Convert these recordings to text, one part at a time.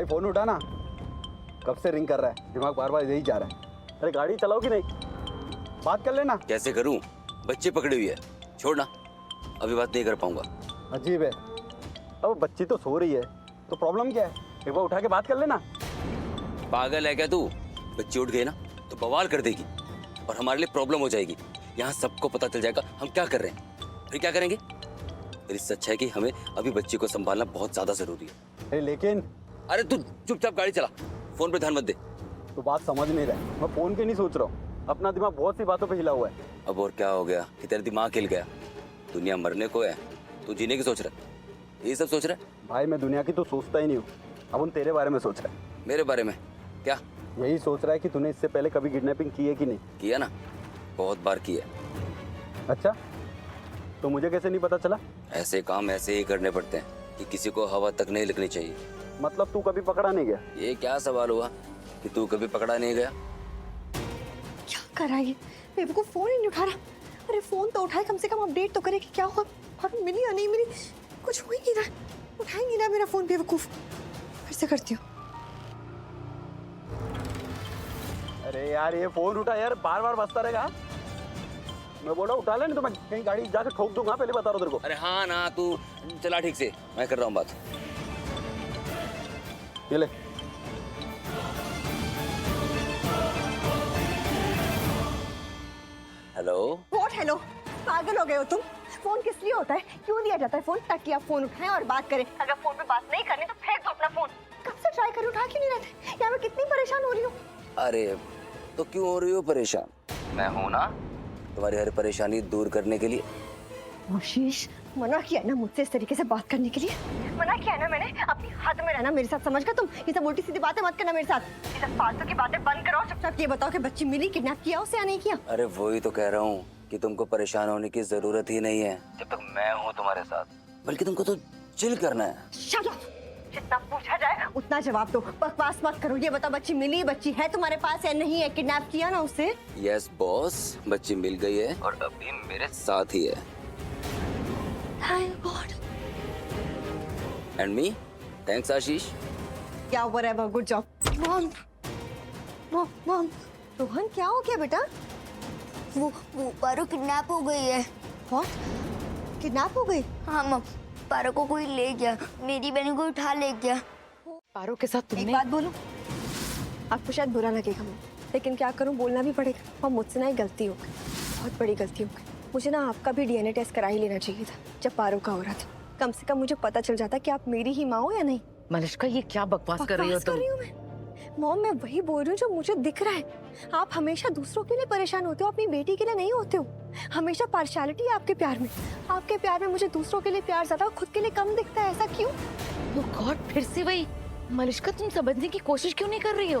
भाई फोन उठा ना, कब से रिंग कर रहा है, दिमाग बार बार यही जा रहा है। अरे गाड़ी चलाओ कि नहीं, बात कर लेना। कैसे करूं, बच्चे पकड़ी हुई है, छोड़ना, अभी बात नहीं कर पाऊंगा। अजीब है, अब बच्ची तो सो रही है तो प्रॉब्लम क्या है, एक बार उठा के बात कर लेना। पागल है क्या तू? बच्ची उठ गई ना तो बवाल कर देगी और हमारे लिए प्रॉब्लम हो जाएगी। यहाँ सबको पता चल जाएगा हम क्या कर रहे हैं, फिर क्या करेंगे? फिर इससे अच्छा है कि हमें अभी बच्ची को संभालना बहुत ज्यादा जरूरी है। अरे लेकिन अरे तू चुपचाप गाड़ी चला, फोन पे ध्यान मत दे। तो बात समझ नहीं रहा है, मैं फोन के नहीं सोच रहा हूँ, अपना दिमाग बहुत सी बातों पे हिला हुआ है। अब और क्या हो गया कि तेरा दिमाग हिल गया? दुनिया मरने को है, तू जीने की सोच रहा है, ये सब सोच रहा है? भाई मैं दुनिया की तो सोचता ही नहीं हूँ, अब उन तेरे बारे में सोच रहा है। मेरे बारे में क्या? यही सोच रहा है कि तूने इससे पहले कभी किडनैपिंग की है कि नहीं। किया ना, बहुत बार किया। अच्छा, तो मुझे कैसे नहीं पता चला? ऐसे काम ऐसे ही करने पड़ते हैं कि किसी को हवा तक नहीं लगनी चाहिए। मतलब तू कभी पकड़ा नहीं गया? ये क्या सवाल हुआ कि तू कभी पकड़ा नहीं गया? क्या कर रहा है ये? बेवकूफ फोन ही नहीं उठा रहा। अरे फोन तो उठाए, कम से कम अपडेट तो करे कि क्या हुआ, और मिली या नहीं मिली, कुछ हो ही नहीं रहा, उठा ही नहीं रहा मेरा फोन। बेवकूफ, फिर से करती हूँ। अरे यार ये फोन उठा यार, बार बार बजता रहेगा। मैं बोल रहा हूँ उठा ले, नहीं तो मैं कहीं गाड़ी जाके ठोक दूंगा, पहले बता रहा हूँ तेरे को। अरे हाँ ना, तू चला ठीक से, मैं कर रहा हूँ बात। ये ले। हेलो। What hello? पागल हो गए हो तुम? फोन किस लिए होता है, क्यों दिया जाता है फोन? ताकि आप फोन उठाएं और बात करें। अगर फोन पे बात नहीं करनी तो फेंक दो अपना फोन। कब से ट्राई करूं, उठा क्यों नहीं रहते? यार मैं कितनी परेशान हो रही हूँ। अरे तो क्यों हो रही हो परेशान? मैं हूं ना तुम्हारी हर परेशानी दूर करने के लिए। आशीष, मना किया है ना मुझसे इस तरीके से बात करने के लिए, मना किया है ना मैंने। अपनी हद में रहना मेरे साथ, समझ गए तुम? ये सब उल्टी सीधी बातें मत करना मेरे साथ। ये सब फालतू की बातें बंद करो। चुपचाप ये बताओ कि बच्ची मिली, किडनैप किया उसे या नहीं किया? अरे वही तो कह रहा हूँ कि तुमको परेशान होने की जरूरत ही नहीं है जब तक मैं हूँ तुम्हारे साथ, बल्कि तुमको तो चिल करना है। Shut up! जितना पूछा जाए उतना जवाब दो, बकवास मत करो। ये बताओ बच्ची मिली, बच्ची है तुम्हारे पास या नहीं है? किडनैप किया ना उसे? यस बॉस, बच्ची मिल गई है और अभी मेरे साथ ही है। Thank God. And me, thanks Ashish. या whatever, good job. Mom, mom, Rohan क्या हो गया बेटा? वो पारो किडनैप हो गई है। व्हाट? किडनैप हो गई? हाँ मम, पारो को कोई ले गया, मेरी बहन को उठा ले गया। पारो के साथ तुमने? एक बात बोलूं, आपको शायद बुरा लगेगा मम्मी, लेकिन क्या करूं, बोलना भी पड़ेगा। और मुझसे ना एक गलती हो गई, बहुत बड़ी गलती हो गई। मुझे ना आपका भी डीएनए टेस्ट करा ही लेना चाहिए था जब पारो का हो रहा था। कम से कम मुझे पता चल जाता कि आप मेरी ही माँ हो या नहीं। मलिश्का, ये क्या बकवास कर रही हो तुम? मॉम, मैं वही बोल रही हूँ जो मुझे दिख रहा है। आप हमेशा दूसरों के लिए परेशान होते हो, अपनी बेटी के लिए नहीं होते हो। हमेशा पार्शियलिटी है आपके प्यार में। आपके प्यार में मुझे दूसरों के लिए प्यार ज्यादा, खुद के लिए कम दिखता है। ऐसा क्यों? ओह गॉड, फिर से वही। मलिश्का, तुम समझने की कोशिश क्यों नहीं कर रही हो?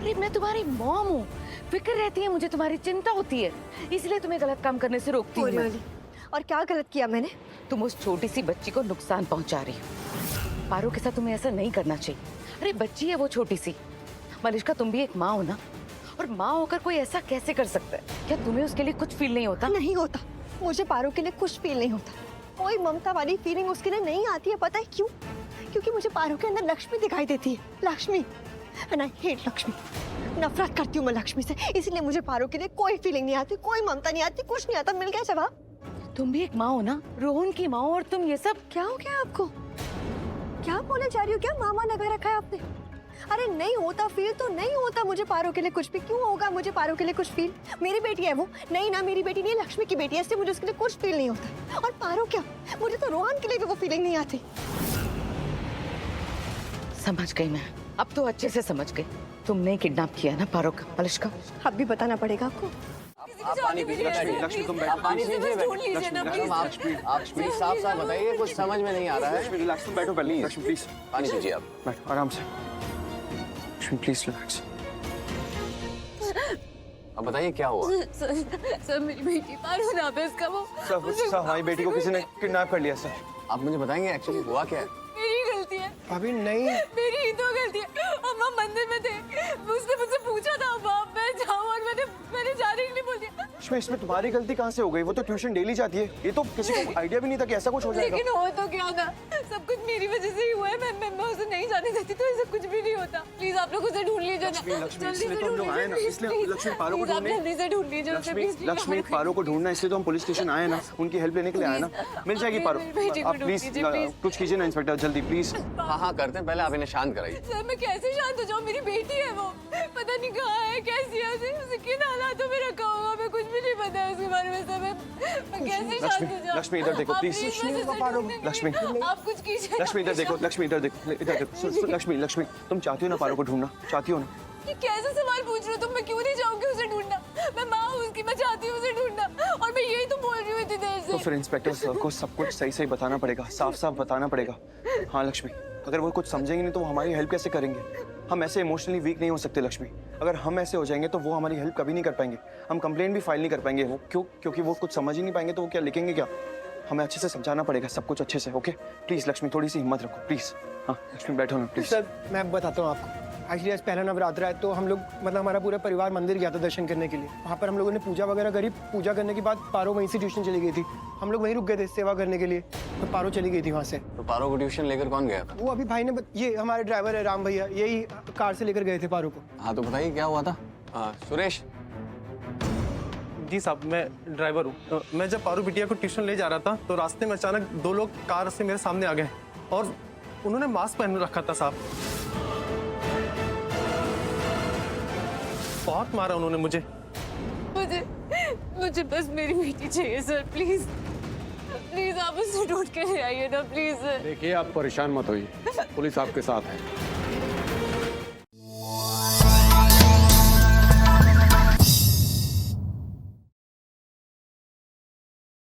अरे मैं तुम्हारी मॉम हूँ, फिक्र रहती है मुझे, तुम्हारी चिंता होती है, इसलिए तुम्हें गलत काम करने से रोकती हूँ मैं। और क्या गलत किया मैंने? तुम उस छोटी सी बच्ची को नुकसान पहुंचा रही हो। पारो के साथ तुम्हें ऐसा नहीं करना चाहिए। अरे बच्ची है वो छोटी सी। मलिश्का, तुम भी एक माँ हो ना, और माँ होकर कोई ऐसा कैसे कर सकता है? क्या तुम्हें उसके लिए कुछ फील नहीं होता? नहीं होता, मुझे पारो के लिए कुछ फील नहीं होता। कोई ममता वाली फीलिंग उसके लिए नहीं आती है। पता है क्यों? क्योंकि मुझे पारो के अंदर लक्ष्मी दिखाई देती है। Lakshmi, and I hate Lakshmi. नफरत करती हूँ मैं लक्ष्मी से, इसलिए मुझे पारो के लिए कोई फीलिंग नहीं आती, कोई ममता नहीं आती, कुछ नहीं आता। मिल गया जवाब। तुम भी एक माँ हो ना, रोहन की माँ हो, और तुम ये सब क्या हो गया आपको? क्या बोले जा रही हो? क्या मामा लगा रखा है आपने? अरे नहीं होता फील तो नहीं होता मुझे पारो के लिए कुछ भी। क्यों होगा मुझे पारो के लिए कुछ फील? मेरी बेटी है वो। नहीं ना, मेरी बेटी नहीं, लक्ष्मी की बेटी है, इसलिए मुझे उसके लिए कुछ फील नहीं होता। और पारो क्या, मुझे तो रोहन के लिए भी वो फीलिंग नहीं आती। समझ गई मैं, अब तो अच्छे से समझ गई। तुमने किडनैप किया ना पारो का। मलिश्का, अब भी बताना पड़ेगा आपको। आप पानी पीजिए। लक्ष्मी तुम बैठो, पानी पीजिए। आप प्लीज साफ साफ बताइए, कुछ समझ में नहीं आ रहा है। रिलैक्स, तुम बैठो पहले। लक्ष्मी प्लीज पानी पीजिए आप। बैठो आराम से। Lakshmi please relax. अब बताइए क्या हुआ? सर मेरी बेटी पारो नाम है उसका। वो सर हमारी बेटी को किसी ने किडनैप कर लिया सर। आप मुझे बताएंगे एक्चुअली हुआ क्या है? मेरी गलती है। अभी नहीं, मेरी ही तो गलती है। हम मंदिर में थे, उसने मुझसे पूछा था बाप मैं जाऊँ, और मैंने जाने के लिए बोल दिया। लक्ष्मी इसमें तुम्हारी गलती कहाँ से हो गई? वो तो ट्यूशन डेली जाती है। ये तो किसी को आइडिया भी नहीं था कि ऐसा कुछ हो जाएगा। लेकिन हो तो क्या ना, सब कुछ मेरी वजह से ही हुआ है। मैं उसे नहीं जाने देती तो ऐसा कुछ भी नहीं होता। प्लीज आप लोग उसे ढूंढ लीजिए ना। लक्ष्मी, जल्दी इसलिए से तो हम लोग ढूंढ आए ना, लीजिए, इसलिए please, लक्ष्मी पारो को please, आप ढूंढने। जल्दी से ढूंढ लीजिए उसे, लक्ष्मी, please, लक्ष्मी पारो को ढूंढना, इसलिए तो हम पुलिस स्टेशन आए ना, उनकी हेल्प लेने के लिए आए ना। मिल जाएगी पारो। मेरी बेटी को आप ढूंढ प्लीज लीजिए, please। कुछ कीजिए ना इंस्पेक्टर, जल्दी प्लीज। हाँ हाँ करते हैं, पहले आप इन्हें शांत कराइए। सर मैं कैसे शांत हो जाऊँ? मेरी बेटी है वो, पता नहीं कहाँ है, कैसी है, उसे किन हालातों में रखा होगा, मैं कुछ भी नहीं पता है उसके बारे में। सर मैं कैसे शांत हो जाऊँ? लक्ष्मी, इधर देखो, आप please। please मुझे उसे ढूंढने दीजिए। लक्ष्मी। आप कुछ कीजिए। लक्ष्मी इधर देखो, लक्ष्मी इधर देखो, इधर देखो। लक्ष्मी, लक्ष्मी तुम चाहती हो ना पारो को ढूंढना? चाहती हो ना? ये कैसे सवाल पूछ रहे हो तुम? मैं क्यों नहीं चाहूंगी उसे ढूंढना? मैं माँ हूँ उसकी, मैं चाहती हूँ उसे ढूंढना, और मैं यही तो बोल रही हूँ इतनी देर तो से। फिर इंस्पेक्टर सर को सब कुछ सही सही बताना पड़ेगा, साफ साफ बताना पड़ेगा। हाँ लक्ष्मी, अगर वो कुछ समझेंगे नहीं तो वो हमारी हेल्प कैसे करेंगे? हम ऐसे इमोशनली वीक नहीं हो सकते लक्ष्मी। अगर हम ऐसे हो जाएंगे तो वो हमारी हेल्प कभी नहीं कर पाएंगे। हम कंप्लेंट भी फाइल नहीं कर पाएंगे। वो क्यों? क्योंकि वो कुछ समझ ही नहीं पाएंगे तो वो क्या लिखेंगे क्या? हमें अच्छे से समझाना पड़ेगा सब कुछ अच्छे से। ओके प्लीज लक्ष्मी, थोड़ी सी हिम्मत रखो प्लीज। हाँ लक्ष्मी बैठो ना प्लीज। सर मैं बताता हूँ आपको। एक्चुअली आज पहला नवरात्र है तो हम लोग मतलब हमारा पूरा परिवार मंदिर गया था दर्शन करने के लिए। वहाँ पर हम लोगों ने पूजा वगैरह करी। पूजा करने के बाद पारो वहीं से ट्यूशन चली गई थी। हम लोग वहीं रुक गए थे सेवा करने के लिए, तो पारो चली गई थी वहाँ से। तो पारो को ट्यूशन लेकर कौन गया था? वो अभी भाई ने ये हमारे ड्राइवर है राम भैया, यही कार से लेकर गए थे पारो को। हाँ तो बताइए क्या हुआ था? सुरेश। जी साहब, मैं ड्राइवर हूँ। मैं जब पारू बिटिया को ट्यूशन ले जा रहा था तो रास्ते में अचानक दो लोग कार से मेरे सामने आ गए और उन्होंने मास्क पहन रखा था साहब। बहुत मारा उन्होंने मुझे। मुझे बस मेरी बेटी चाहिए सर, प्लीज प्लीज आप उसे ढूंढ के ले आइए ना, प्लीज सर। देखिए आप परेशान मत होइए, पुलिस आपके साथ है।